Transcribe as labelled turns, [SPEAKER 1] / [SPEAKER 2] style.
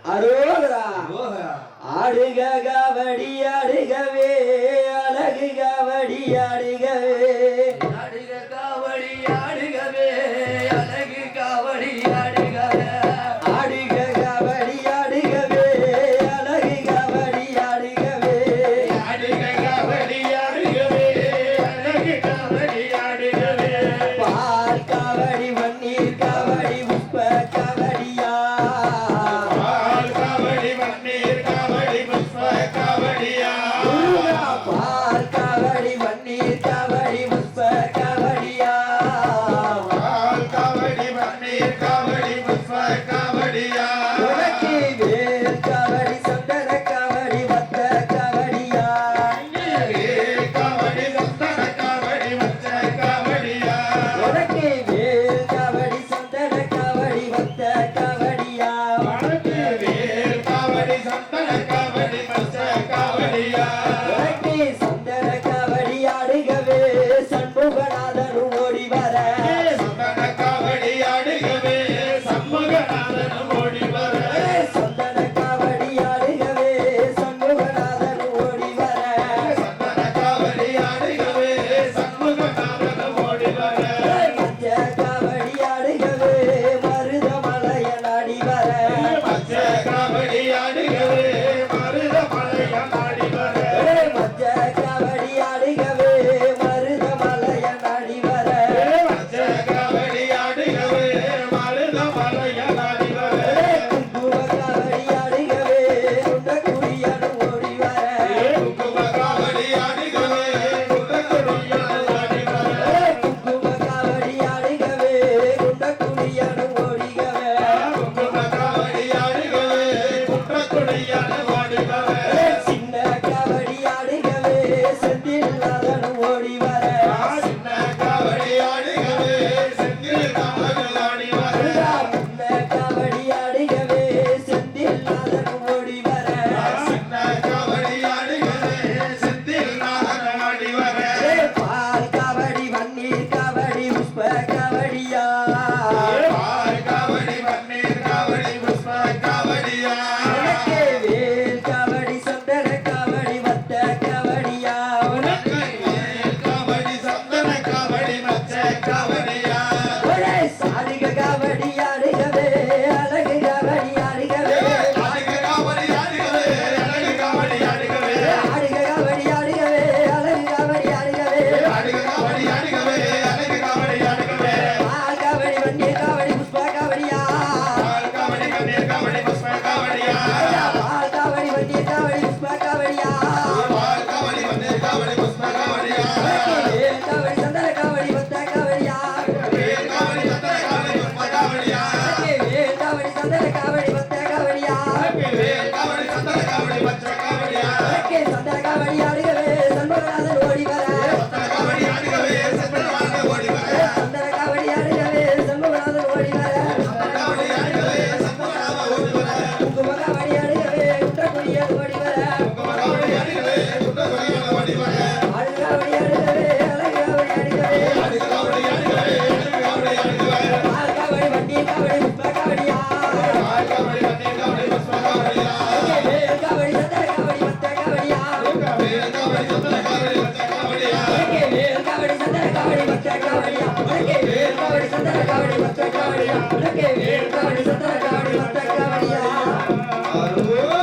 [SPEAKER 1] அரோகரா ஆடுக காவடி ஆடுகவே அழகு காவடி ஆடுகவே
[SPEAKER 2] ஆடுக காவடி ஆடுகவே அழகு காவடி ஆடுகவே
[SPEAKER 1] ஆடுக காவடி ஆடுகவே அழகு காவடி ஆடுகவே
[SPEAKER 2] ஆடுக காவடி ஆடுகவே அழகு காவடி ஆடுகவே
[SPEAKER 1] பால் காவடி வன்னீர் காவடி புஷ்ப காவடியா
[SPEAKER 2] பால் காவடி வன்னீர் காவடி புஷ்ப காவடியா
[SPEAKER 1] பால் காவடி வன்னீர் காவடி புஷ்ப காவடியா
[SPEAKER 2] பால் காவடி வன்னீர் காவடி புஷ்ப காவடியா
[SPEAKER 1] உனக்கு வேல் காவடி சந்தன காவடி வத்த காவடியா
[SPEAKER 2] காவடி சந்தன காவடி வச்ச காவடியா
[SPEAKER 1] உனக்கு வேல் காவடி சந்தன காவடி வத்த காவடியா
[SPEAKER 2] வடக்கு வேல் காவடி சந்தன காவடி வச்ச காவடியா
[SPEAKER 1] உனக்கு சந்தன காவடி ஆடுகவே சண்முகநாதன் ஓடி வர
[SPEAKER 2] சந்தன காவடி ஆடுகவே சண்முகநாதன் ஓடி வர
[SPEAKER 1] சந்தன காவடி ஆடுகவே சண்முகநாதன் ஓடி வர
[SPEAKER 2] சந்தன காவடி ஆடுகவே சண்முகநாதன் ஓடி வர
[SPEAKER 1] மஞ்ச காவடி ஆடுகவே மருதமலையன் ஆடி வர
[SPEAKER 2] பச்ச காவடி ஆடுகவே மருதமலையன் ஆடி வர
[SPEAKER 1] மஞ்ச காவடி ஆடுகவே மருதமலையன் ஆடி வர
[SPEAKER 2] பச்ச காவடி ஆடுகவே மருதமலையன் ஆடி வர
[SPEAKER 1] குங்கும காவடி ஆடுகவே குண்டக்குடியன் ஓடி வர
[SPEAKER 2] குங்கும காவடி ஆடுகவே குண்டக்குடியன் ஆடி வர
[SPEAKER 1] குங்கும காவடி ஆடுகவே குண்டக்குடியன் ஓடிகவே
[SPEAKER 2] குங்கும காவடி ஆடுகவே குண்டக்குடியன் ஓடி வர
[SPEAKER 1] சின்ன காவடி ஆடுகவே செந்தில்நாதன் ஓடி வர
[SPEAKER 2] சின்ன காவடி ஆடுகவே செந்தில் நாமகள் ஆடி வர
[SPEAKER 1] சின்ன காவடி ஆடுகவே செந்தில்நாதன் ஓடி வர
[SPEAKER 2] சின்ன காவடி ஆடுகவே செந்தில் நாமகள் ஆடி வர
[SPEAKER 1] பால் காவடி வன்னீர் காவடி புஷ்ப காவடியா
[SPEAKER 2] பால் காவடி பன்னீர் காவடி புஷ்ப காவடியா
[SPEAKER 1] உனக்கு வேல் காவடி சந்தன காவடி வத்த காவடியா உனக்கு
[SPEAKER 2] வேல் காவடி சந்தன காவடி மச்ச காவடியா
[SPEAKER 1] ஒரே சாலிக காவடி ஆடுகவே அழகு காவடி ஆடுகவே
[SPEAKER 2] ஆடுக காவடி ஆடுகவே அழகு காவடி ஆடுகவே
[SPEAKER 1] ஆடுக காவடி ஆடுகவே அழகு காவடி ஆடுகவே
[SPEAKER 2] ஆடுக காவடி ஆடுகவே அழகு காவடி ஆடுகவே
[SPEAKER 1] பால் காவடி வன்னீர் காவடி புஷ்ப காவடியா
[SPEAKER 2] பால் காவடி பன்னீர் காவடி புஷ்ப காவடியா
[SPEAKER 1] பால் காவடி வன்னீர் காவடி புஷ்ப காவடியா
[SPEAKER 2] பால் காவடி பன்னீர் காவடி புஷ்ப காவடியா
[SPEAKER 1] வேல் காவடி சந்தன காவடி வத்த காவடியா
[SPEAKER 2] வேல் காவடி சந்தன காவடி புஷ்ப காவடியா
[SPEAKER 1] வேல் காவடி சந்தன காவடி வத்த காவடியா
[SPEAKER 2] வேல் காவடி சந்தன காவடி மச்ச காவடியா
[SPEAKER 1] சந்தன காவடி ஆடுகவே சண்முகநாதன் ஓடி வர
[SPEAKER 2] சந்தன காவடி ஆடுகவே சந்தனமான ஓடி வர
[SPEAKER 1] சந்தன காவடி ஆடுகவே சண்முகநாதன் ஓடி வர
[SPEAKER 2] சந்தன காவடி ஆடுகவே சந்தனமான ஓடி வர
[SPEAKER 1] குங்கும காவடி ஆடுகவே குண்டக்குடியன் ஓடி வர
[SPEAKER 2] குங்கும காவடி ஆடுகவே குண்டக்குடியன் ஓடி வர
[SPEAKER 1] ஆடு காவடி ஆடுகவே அழகு காவடி ஆடுகவே
[SPEAKER 2] ஆடுக காவடி ஆடுகவே அழகு காவடி ஆடுகவே
[SPEAKER 1] பால் காவடி வன்னீர் காவடி புஷ்ப காவடியா
[SPEAKER 2] பால் காவடி பன்னீர் காவடி புஷ்ப காவடியா
[SPEAKER 1] வேல் காவடி சந்தன காவடி வத்த காவடியா
[SPEAKER 2] வேல் காவடி சந்தன காவடி மச்ச காவடியா
[SPEAKER 1] வேல் காவடி சந்தன காவடி வத்த காவடியா வேல் காவடி சந்தன காவடி வத்த காவடியா வேல் காவடி சந்தன காவடி வத்த காவடியா
[SPEAKER 2] அருள்